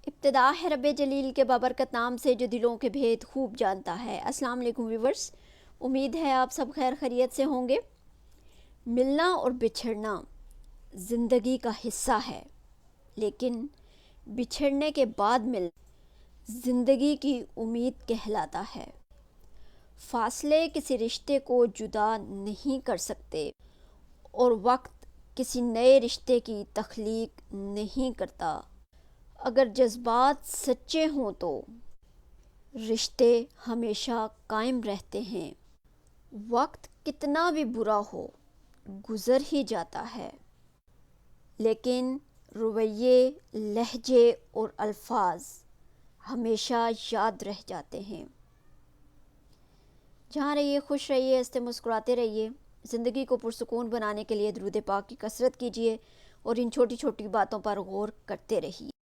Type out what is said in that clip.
ابتدا ہے رب جلیل کے بابرکت نام سے جو دلوں کے بھید خوب جانتا ہے۔ السلام علیکم ویورز، امید ہے آپ سب خیر خیریت سے ہوں گے۔ ملنا اور بچھڑنا زندگی کا حصہ ہے، لیکن بچھڑنے کے بعد ملنا زندگی کی امید کہلاتا ہے۔ فاصلے کسی رشتے کو جدا نہیں کر سکتے اور وقت کسی نئے رشتے کی تخلیق نہیں کرتا۔ اگر جذبات سچے ہوں تو رشتے ہمیشہ قائم رہتے ہیں۔ وقت کتنا بھی برا ہو گزر ہی جاتا ہے، لیکن رویے، لہجے اور الفاظ ہمیشہ یاد رہ جاتے ہیں۔ جہاں رہیے خوش رہیے، ہنستے مسکراتے رہیے۔ زندگی کو پرسکون بنانے کے لیے درود پاک کی کثرت کیجیے اور ان چھوٹی چھوٹی باتوں پر غور کرتے رہیے۔